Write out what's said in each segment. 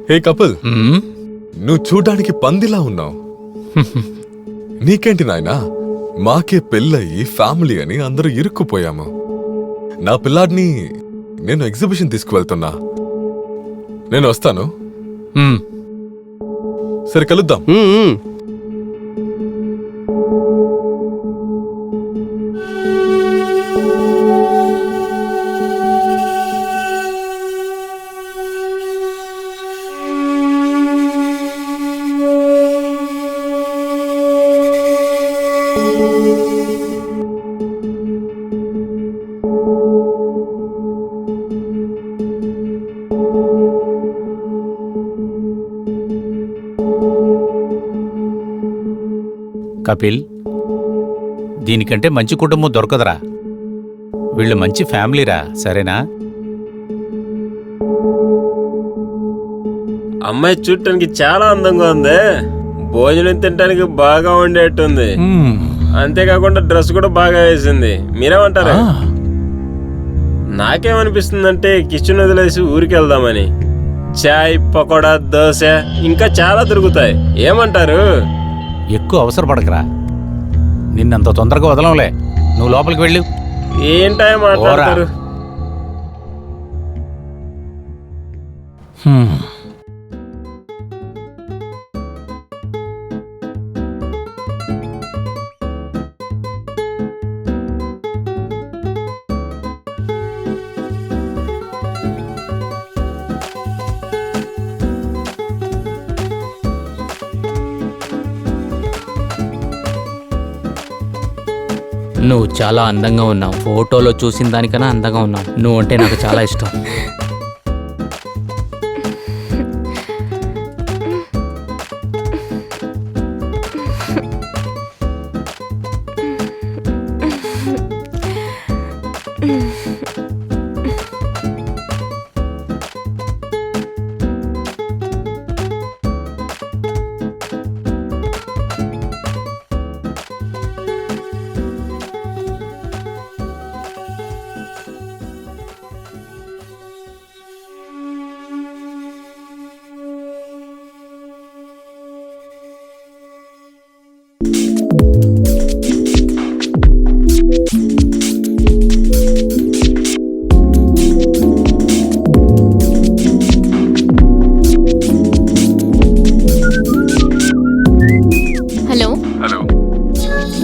హే couple, నువ్వు చూడ్డానికి పందిలా ఉన్నావు. నీకేంటి నాయనా, మాకే పెళ్ళయి ఫ్యామిలీ అని అందరూ ఇరుక్కుపోయాము. నా పిల్లాడిని నేను ఎగ్జిబిషన్ తీసుకువెళ్తున్నా. నేను వస్తాను. సరే కలుద్దాం. కపిల్, దీనికంటే మంచి కుటుంబం దొరకదురా. వీళ్ళు మంచి ఫ్యామిలీరా, సరేనా? అమ్మాయి చూడటానికి చాలా అందంగా ఉంది. భోజనం తినడానికి బాగా ఉండేట్టుంది. అంతేకాకుండా డ్రెస్ కూడా బాగా వేసింది. మీరేమంటారు? నాకేమనిపిస్తుందంటే కిచెన్ వదిలేసి ఊరికి వెళ్దామని. చాయ్, పకోడా, దోశ ఇంకా చాలా దొరుకుతాయి. ఏమంటారు? ఎక్కువ అవసరపడకరా, నిన్నంత తొందరగా వదలంలే. నువ్వు లోపలికి వెళ్ళు. ఏంటో మాట్లాడతారు. నువ్వు చాలా అందంగా ఉన్నావు. ఫోటోలో చూసిన దానికన్నా అందంగా ఉన్నావు. నువ్వు అంటే నాకు చాలా ఇష్టం.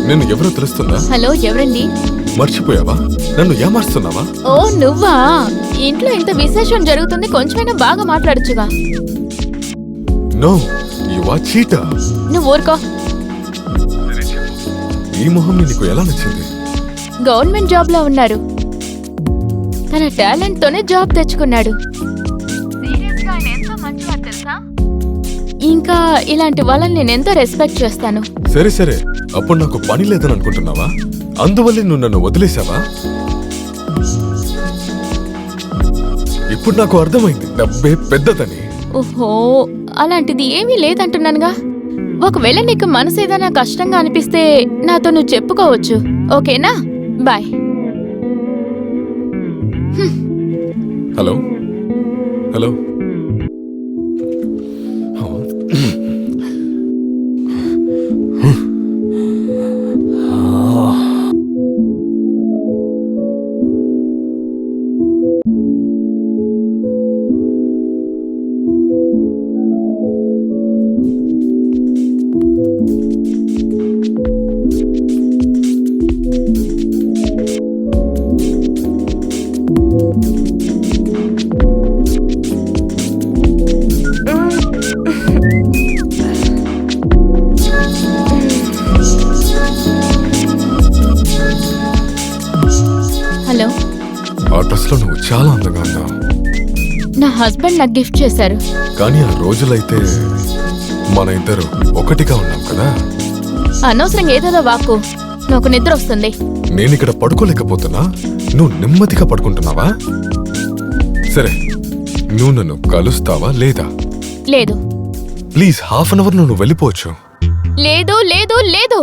నేను ఎవరో తెలుస్తుందా? హలో, ఎవరండి? మర్చిపోయావా? నన్ను ఏమారుస్తున్నావా? ఓ నువ్వా? ఇంట్లో ఇంత విశేషం జరుగుతుంది, కొంచెమైనా బాగా మాట్లాడచ్చుగా. No, you are cheater. నువ్వు ఊరుకో. ఈ మొహం నీకు ఎలా నచ్చింది? గవర్నమెంట్ జాబ్ లో ఉన్నారు. తన టాలెంట్ తోనే జాబ్ తెచ్చుకున్నాడు. ఇంకా ఇలాంటి వాళ్ళని నేను ఎంతో రెస్పెక్ట్ చేస్తాను. సరే సరే, అప్పుడు నాకు పని లేదని అనుకుంటున్నావా? అందువల్లే నువ్వు నన్ను వదిలేసావా? ఇప్పుడు నాకు అర్థమైంది, డబ్బే పెద్దదని. ఓహో, అలాంటిది ఏమీ లేదంటున్నానుగా. ఒకవేళ నీకు మనసు ఏదైనా కష్టంగా అనిపిస్తే నాతో నువ్వు చెప్పుకోవచ్చు, ఓకేనా? బాయ్. Hello hello. హలో. ఆ డ్రెస్ లో నువ్వు చాలా అందంగా ఉన్నావు. నా హస్బెండ్ నాకు గిఫ్ట్ చేశారు. కానీ ఆ రోజులైతే మన ఇద్దరు ఒకటిగా ఉన్నాం కదా. అనవసరంగా ఏదో వాక్కు. నాకు నిద్ర వస్తుంది. నేను ఇక్కడ పడుకోలేకపోతున్నా, నువ్వు నెమ్మదిగా పడుకుంటున్నావా? సరే, నువ్వు నన్ను కలుస్తావా లేదా? లేదు. ప్లీజ్, హాఫ్ అన్ అవర్ నువ్వు వెళ్ళిపోవచ్చు. లేదు లేదు లేదు.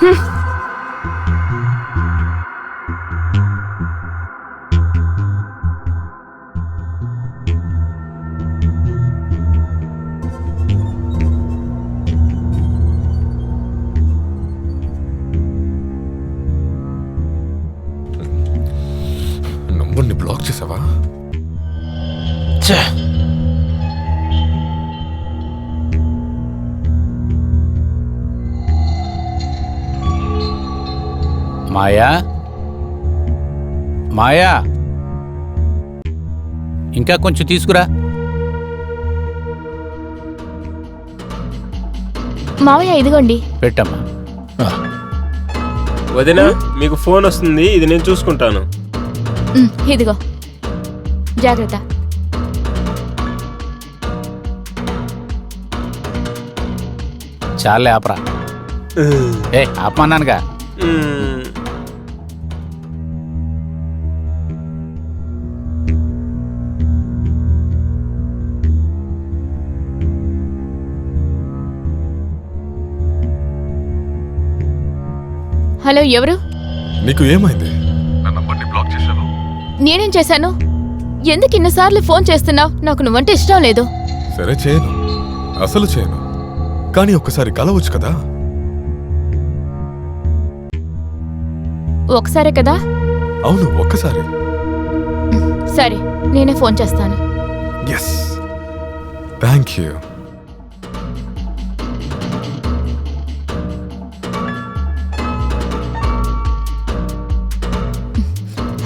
హ్మ్. మాయా మాయా ఇంకా కొంచెం తీసుకురా. మావయ్య ఇదిగోండి. పెట్టమ్మా. వదినా మీకు ఫోన్ వస్తుంది, ఇది నేను చూసుకుంటాను. ఇదిగో జాగ్రత్త. చాలే ఆపరా. ఆపమన్నానుగా. హలో, ఎవరు? నీకు ఏమైంది? నా నంబర్ని బ్లాక్ చేశాను. నేనేం చేశాను? ఎందుకు ఇన్నిసార్లు ఫోన్ చేస్తున్నావు? నాకు నువ్వంటే ఇష్టం లేదు. సరే చేయను, అసలు చేయను. కానీ ఒక్కసారి కలవచ్చు కదా. ఒకసారే కదా? అవును, ఒక్కసారి. సరే, నేనే ఫోన్ చేస్తాను. Yes, thank you.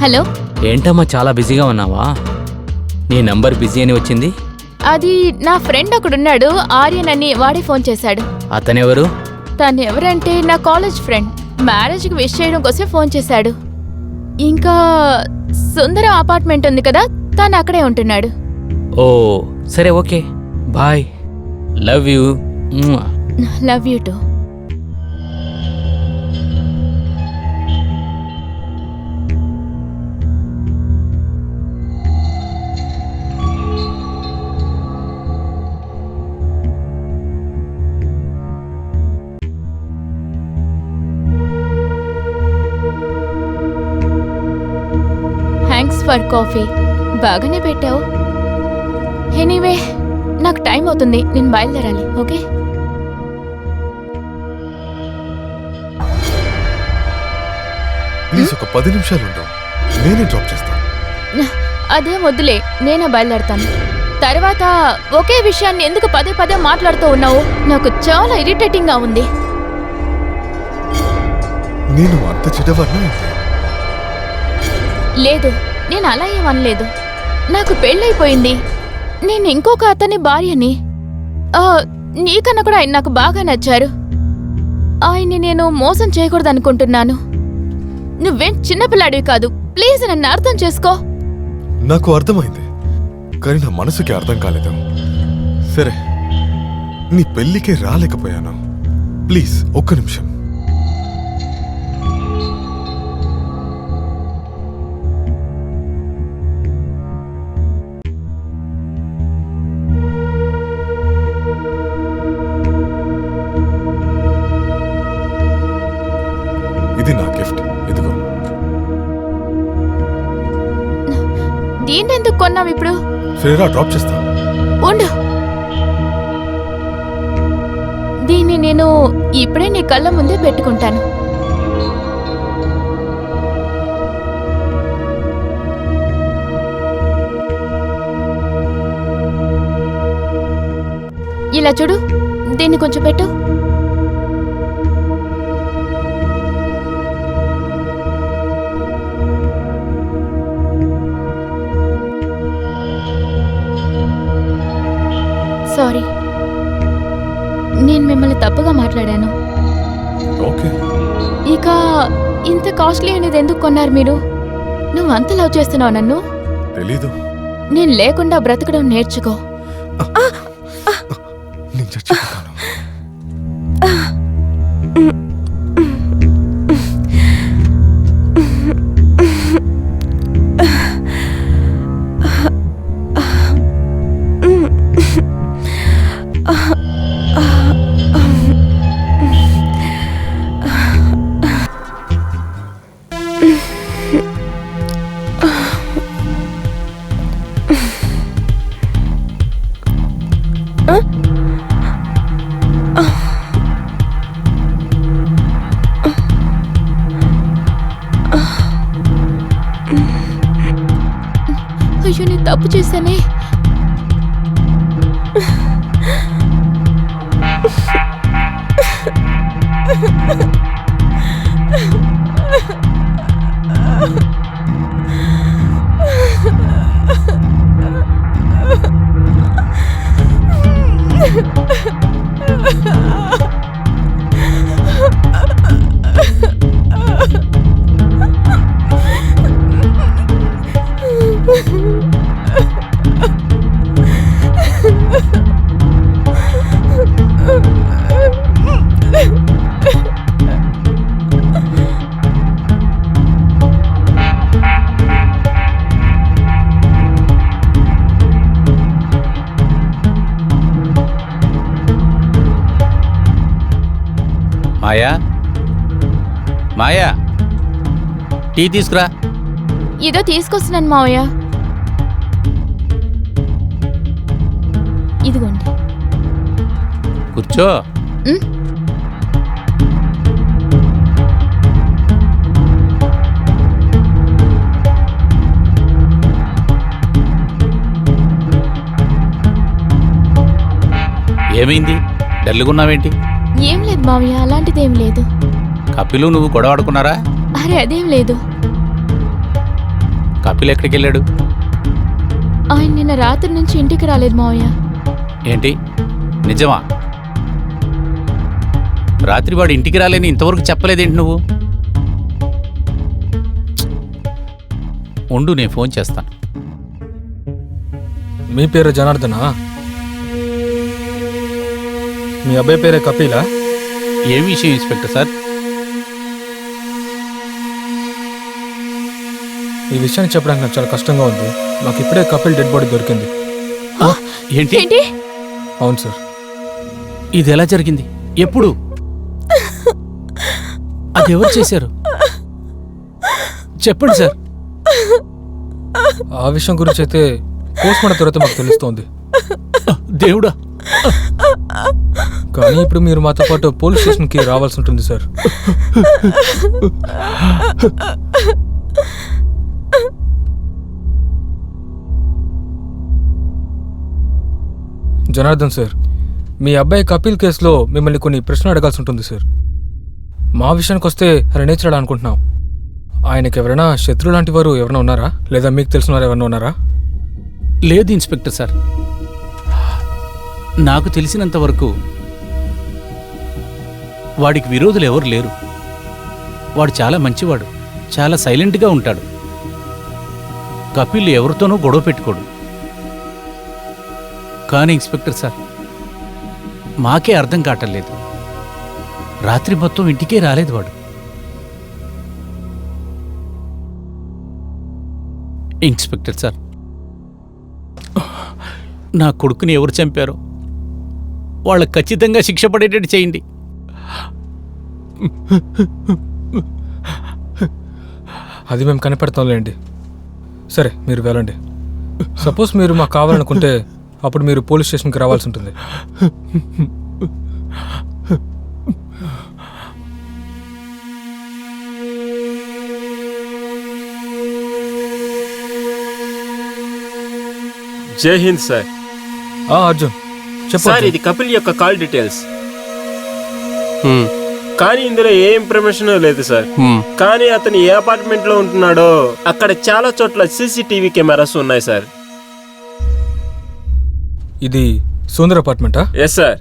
హలో. ఏంటమ్మా చాలా బిజీగా ఉన్నావా? నీ నంబర్ బిజీ అని వచ్చింది. అది నా ఫ్రెండ్ ఒకడున్నాడు, ఆర్యన్ అని, వాడే ఫోన్ చేశాడు. అతనెవరు? తను ఎవరంటే నా కాలేజ్ ఫ్రెండ్. మ్యారేజ్కి విష్ చేయడం కోసం ఫోన్ చేశాడు. ఇంకా సుందరం అపార్ట్మెంట్ ఉంది కదా, తను అక్కడే ఉంటున్నాడు. ఓ సరే, okay, bye, love you. Love you too. Thanks for coffee. బాగానే పెట్టావు. ఎనీవే, నాకు టైం అవుతుంది, నేను బయలుదేరాలి. ఓకే. ప్లీజ్ ఒక 10 నిమిషాలు ఉండవు, నేనే డ్రాప్ చేస్తాను. అదేం వద్దులే, నేనే బయలుదేరతాను. తర్వాత ఒకే విషయాన్ని ఎందుకు పదే పదే మాట్లాడుతూ ఉన్నావు? నాకు చాలా ఇరిటేటింగ్ గా ఉంది. నేను అంత చెడ్డవాడినా? లేదు, నేను అలా ఏమనలేదు. నాకు పెళ్ళైపోయింది. నేను ఇంకొక అతని భార్యని. నీకన్నా కూడా ఆయన నాకు బాగా నచ్చారు. ఆయన్ని నేను మోసం చేయకూడదు అనుకుంటున్నాను. నువ్వేం చిన్నపిల్లాడివి కాదు. ప్లీజ్ నన్ను అర్థం చేసుకో. నాకు అర్థమైంది, కానీ నా మనసుకి అర్థం కాలేదు. సరే, నీ పెళ్ళికే రాలేకపోయాను. ప్లీజ్ ఒక్క నిమిషం. ఇది నా గిఫ్ట్, ఇదిగో. దీన్నెందుకు కొన్నావు ఇప్పుడు? సరేరా, డ్రాప్ చేస్తాను. ఉండు. దీన్ని నేను ఇప్పుడే నీ కళ్ళ ముందే పెట్టుకుంటాను. ఇలా చూడు, దీన్ని కొంచెం పెట్టు. సారీ, నేను మిమ్మల్ని తప్పుగా మాట్లాడాను. ఓకే. ఇక ఇంత కాస్ట్లీ అనేది ఎందుకు కొన్నారు మీరు? నువ్వు అంత లవ్ చేస్తున్నావు నన్ను? తెలీదు. నేను లేకుండా బ్రతకడం నేర్చుకో. నేను చచ్చిపోతాను. అయ్యో, నేను తప్పు చేశానే. మాయా మాయా టీ తీసుకురా. ఏదో తీసుకొస్తున్నాను మావయ్య. ఇదిగోండి. కూర్చో. ఉమ్, ఏమైంది? డల్లుగున్నావేంటి? ఏం లేదు మావయ్య, అలాంటిదేం లేదు. కపిలు నువ్వు గొడవ ఆడుకున్నారా? అరే అదేం లేదు. కపిల్ ఎక్కడికి వెళ్ళాడు? ఆయన నిన్న రాత్రి నుంచి ఇంటికి రాలేదు మావయ్య. ఏంటి నిజమా? రాత్రి వాడు ఇంటికి రాలేని ఇంతవరకు చెప్పలేదేంటి నువ్వు? ఉండు, నేను ఫోన్ చేస్తాను. మీ పేరు జనార్దనా? మీ అబ్బాయి పేరే కపిలా? ఏం విషయం ఇన్స్పెక్టర్ సార్? ఈ విషయాన్ని చెప్పడానికి నాకు చాలా కష్టంగా ఉంది. మాకు ఇప్పుడే కపిల్ డెడ్ బాడీ దొరికింది. ఏంటి? ఏంటి? అవును సార్. ఇది ఎలా జరిగింది? ఎప్పుడు? అది ఎవరు చేశారు? చెప్పండి సార్. ఆ విషయం గురించి అయితే పోస్ట్మార్టం తర్వాత మాకు తెలుస్తోంది. దేవుడా! కానీ ఇప్పుడు మీరు మాతో పాటు పోలీస్ స్టేషన్కి రావాల్సి ఉంటుంది సార్. జనార్దన్ సార్, మీ అబ్బాయి కపిల్ కేసులో మిమ్మల్ని కొన్ని ప్రశ్నలు అడగాల్సి ఉంటుంది సార్. మా విషయానికి వస్తే ఆయన నేర్చాడు అనుకుంటున్నాం. ఆయనకి ఎవరైనా శత్రువు లాంటి వారు ఎవరైనా ఉన్నారా, లేదా మీకు తెలిసిన వారు ఎవరైనా ఉన్నారా? లేదు ఇన్స్పెక్టర్ సార్, నాకు తెలిసినంత వరకు వాడికి విరోధులు ఎవరు లేరు. వాడు చాలా మంచివాడు, చాలా సైలెంట్గా ఉంటాడు. కపిల్ ఎవరితోనూ గొడవ పెట్టుకోడు. కానీ ఇన్స్పెక్టర్ సార్, మాకే అర్థం కావట్లేదు. రాత్రి మొత్తం ఇంటికే రాలేదు వాడు. ఇన్స్పెక్టర్ సార్, నా కొడుకుని ఎవరు చంపారో వాళ్ళకి ఖచ్చితంగా శిక్ష పడేటట్టు చేయండి. అది మేము కనిపెడతాంలేండి. సరే, మీరు వెళ్ళండి. సపోజ్ మీరు మాకు కావాలనుకుంటే అప్పుడు మీరు పోలీస్ స్టేషన్కి రావాల్సి ఉంటుంది. జై హింద్ సార్. అర్జున్ చెప్పు. సార్, అర్జున్. ఇది కపిల్ యొక్క కాల్ డీటెయిల్స్. కానీ ఇందులో ఏ ఇన్ఫర్మేషన్ లేదు సార్. కానీ అతను ఏ అపార్ట్మెంట్ లో ఉంటున్నాడో అక్కడ చాలా చోట్ల సీసీటీవీ కెమెరాస్ ఉన్నాయి సార్. ఇది సుందర్ అపార్ట్మెంటా? Yes sir.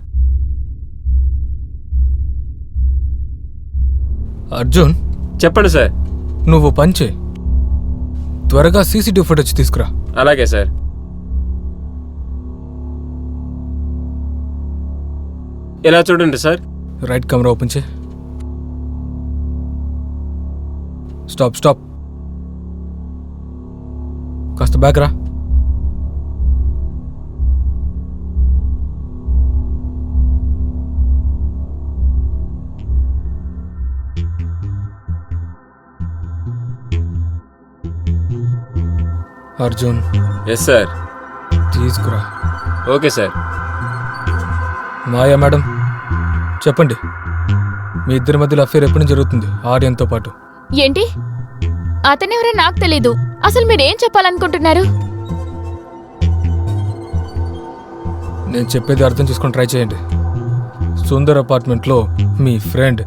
అర్జున్ చెప్పండి సార్. నువ్వు పంచే త్వరగా సీసీటీవీ ఫుటేజ్ తీసుకురా. అలాగే సార్. ఇలా చూడండి సార్. రైట్ కెమెరా ఓపెన్ చే. Stop stop. కాస్త బ్యాక్ రా. Arjun yes sir. తీసుకురా. Okay sir. మాయా మేడం, చెప్పండి. మీ ఇద్దరి మధ్యలో అఫేర్ ఎప్పటి నుంచి జరుగుతుంది ఆర్యన్తో పాటు? ఏంటి? అతనెవరో నాకు తెలీదు. అసలు మీరేం చెప్పాలనుకుంటున్నారు? నేను చెప్పేది అర్థం చేసుకొని ట్రై చేయండి. సుందర్ అపార్ట్మెంట్లో మీ ఫ్రెండ్,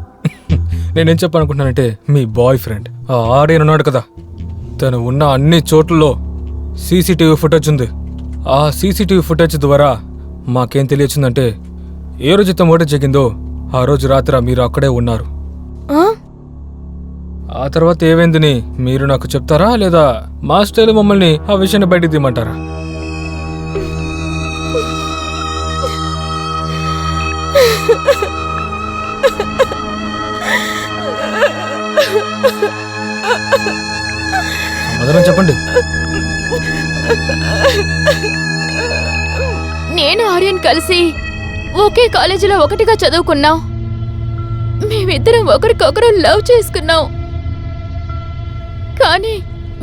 నేనేం చెప్పాలనుకుంటున్నానంటే మీ బాయ్ ఫ్రెండ్ ఆ ఆర్యన్ ఉన్నాడు కదా, తను ఉన్న అన్ని చోట్లలో సీసీటీవీ ఫుటేజ్ ఉంది. ఆ సీసీటీవీ ఫుటేజ్ ద్వారా మాకేం తెలియచ్చిందంటే ఏ రోజైతే మర్డర్ జరిగిందో ఆ రోజు రాత్రి మీరు అక్కడే ఉన్నారు. ఆ? ఆ తర్వాత ఏమైందని మీరు నాకు చెప్తారా, లేదా మా స్టైల్ మమ్మల్ని ఆ విషయాన్ని బయటికి తీయమంటారా? సమాధానం చెప్పండి. నేను ఆర్యన్ కలిసి ఒకే కాలేజీలో ఒకటిగా చదువుకున్నాం. మేమిద్దరం ఒకరికొకరు లవ్ చేసుకున్నాం. కానీ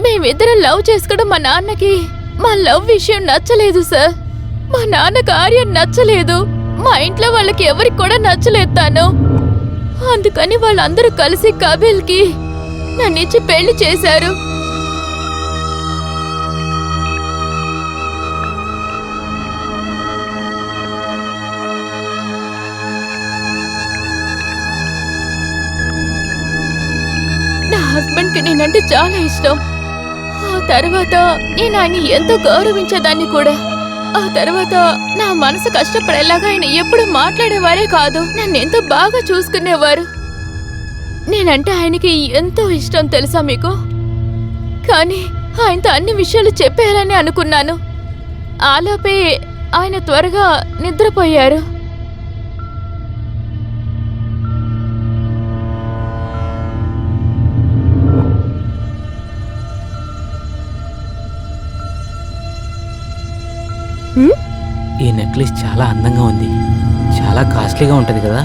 మేమిద్దరం లవ్ చేసుకోవడం మా నాన్నకి మా లవ్ విషయం నచ్చలేదు సార్. మా నాన్నకు ఆర్యన్ నచ్చలేదు. మా ఇంట్లో వాళ్ళకి ఎవరికి కూడా నచ్చలేదు తాను. అందుకని వాళ్ళందరూ కలిసి కబీల్కి నన్నిచ్చి పెళ్లి చేశారు. నా హస్బెండ్ కి నేనంటే చాలా ఇష్టం. ఆ తర్వాత నేను ఆయన ఎంతో గౌరవించేదాన్ని కూడా. ఆ తర్వాత నా మనసు కష్టపడేలాగా ఆయన ఎప్పుడు మాట్లాడేవారే కాదు. నన్ను ఎంతో బాగా చూసుకునేవారు. నేనంటే ఆయనకి ఎంతో ఇష్టం తెలుసా మీకు. కానీ ఆయనతో అన్ని విషయాలు చెప్పేయాలని అనుకున్నాను. ఆలోపే ఆయన త్వరగా నిద్రపోయారు. ఈ నెక్లెస్ చాలా అందంగా ఉంది. చాలా కాస్ట్లీగా ఉంటుంది కదా?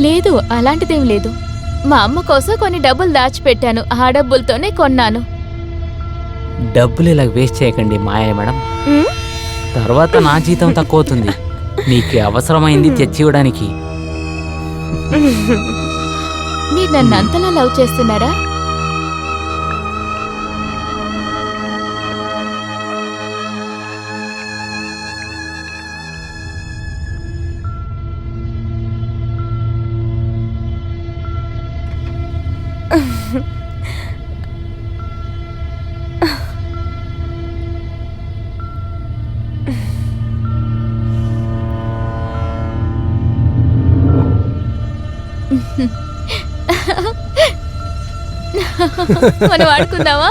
లేదు, అలాంటిదేం లేదు. మా అమ్మ కోసం కొన్ని డబ్బులు దాచిపెట్టాను. ఆ డబ్బులతోనే కొన్నాను. డబ్బులు ఇలా వేస్ట్ చేయకండి మాయా మేడం. తర్వాత నా జీతం తక్కువ అవుతుంది. మీకు అవసరమైంది తెచ్చి ఇవ్వడానికి. మీరు నన్ను అంతలా లవ్ చేస్తున్నారా? మనం ఆడుకుందామా?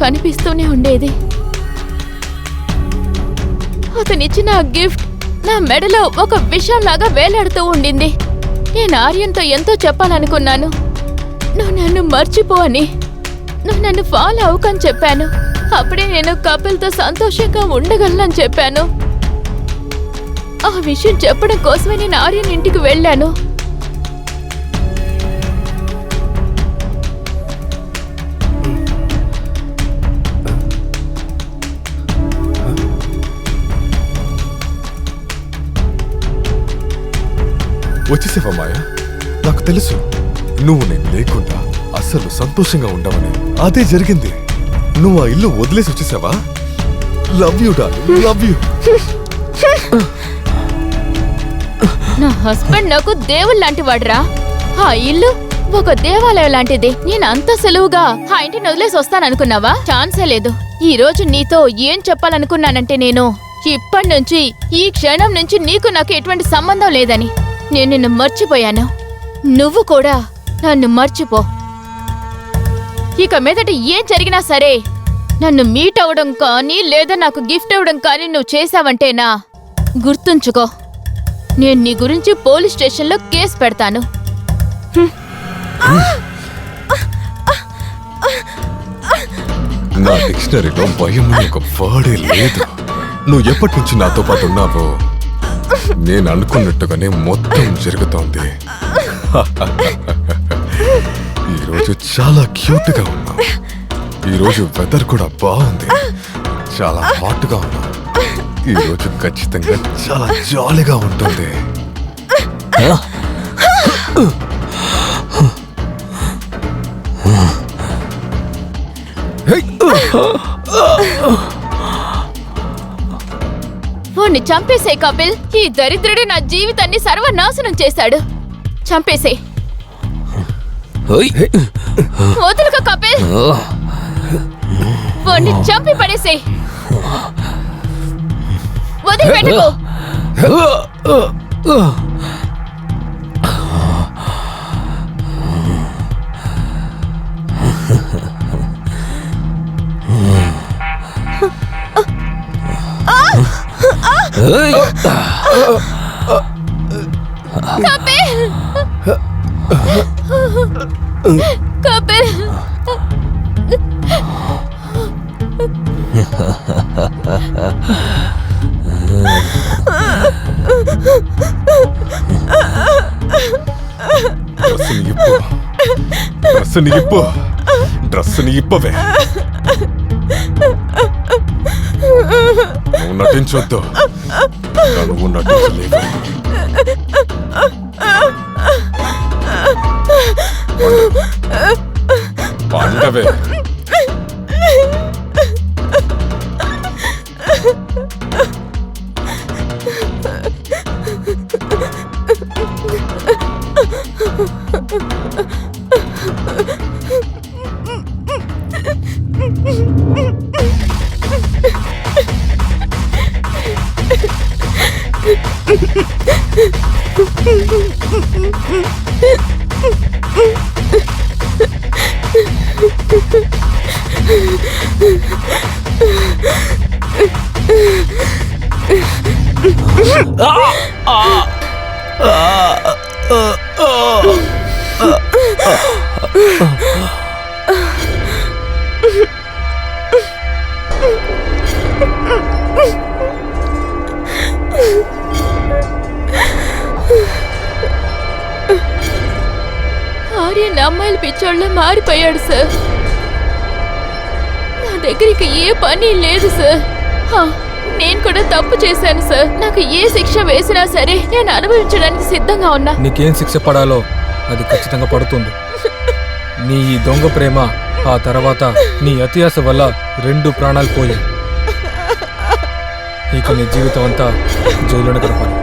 కనిపిస్తూనే ఉండేది. అతనిచ్చిన ఆ గిఫ్ట్ నా మెడలో ఒక విషంలాగా వేలాడుతూ ఉండింది. నేను ఆర్యన్తో ఎంతో చెప్పాలనుకున్నాను. నువ్వు నన్ను మర్చిపో అని, నువ్వు నన్ను ఫాలో అవ్వకని చెప్పాను. అప్పుడే నేను కపిల్తో సంతోషంగా ఉండగలనని చెప్పాను. ఆ విషయం చెప్పడం కోసమే నేను ఆర్యన్ ఇంటికి వెళ్ళాను. వచ్చేసేవా మాయా? నాకు తెలుసు నువ్వు నేను లేకుండా అస్సలు సంతోషంగా ఉండవని. అదే జరిగింది. నువ్వు ఆ ఇల్లు వదిలేసి వచ్చేసావా? Love you darling, love you. నా హస్బెండ్ నాకు దేవుడు లాంటి వాడురా. ఆ ఇల్లు ఒక దేవాలయం లాంటిది. నేను అంత సులువుగా ఆ ఇంటిని వదిలేసి వస్తాననుకున్నావా? ఛాన్సే లేదు. ఈ రోజు నీతో ఏం చెప్పాలనుకున్నానంటే, నేను ఇప్పటి నుంచి ఈ క్షణం నుంచి నీకు నాకు ఎటువంటి సంబంధం లేదని. నేను నిన్ను మర్చిపోయాను. నువ్వు కూడా నన్ను మర్చిపో. ఇక మీదట ఏం జరిగినా సరే నన్ను మీట్ అవ్వడం కానీ లేదా నాకు గిఫ్ట్ ఇవ్వడం కానీ నువ్వు చేశావంటేనా గుర్తుంచుకో, నేను నీ గురించి పోలీస్ స్టేషన్లో కేసు పెడతాను. డిక్షనరీలో భయం అనే ఒక వర్డే లేదు. నువ్వు ఎప్పటి నుంచి నాతో పాటు ఉన్నావో నేను అనుకున్నట్టుగానే మొత్తం జరుగుతోంది. ఈరోజు చాలా క్యూట్ గా ఉన్నావు. ఈరోజు వెదర్ కూడా బాగుంది. చాలా హాట్ గా ఉన్నావు. ఈరోజు ఖచ్చితంగా చాలా జాలీగా ఉంటుంది. వాణ్ణి చంపేసే కపిల్. ఈ దరిద్రుడు నా జీవితాన్ని సర్వనాశనం చేశాడు. చంపేసే. వదులుక కపిల్. వాణ్ణి చంపి పడేసే. వదిలిపెట్టుకో. కపిల్. కపిల్. డ్రెస్సుని ఇప్పవే. నువ్వు నటించొద్దు. నువ్వు నటించలేవు. పండవే. ఆర్యన్ అమ్మాయిల పిచ్చోళ్ళ మారిపోయాడు సార్. నా దగ్గరికి ఏ పని లేదు సార్. నేను కూడా తప్పు చేశాను సార్. నాకు ఏ శిక్ష వేసినా సరే నేను అనుభవించడానికి సిద్ధంగా ఉన్నా. నీకేం శిక్ష పడాలో అది ఖచ్చితంగా పడుతుంది. నీ ఈ దొంగ ప్రేమ, ఆ తర్వాత నీ అత్యాశ వల్ల 2 ప్రాణాలు పోయాయి. ఇక నీ జీవితం అంతా జైల్లోనే గడపాలి.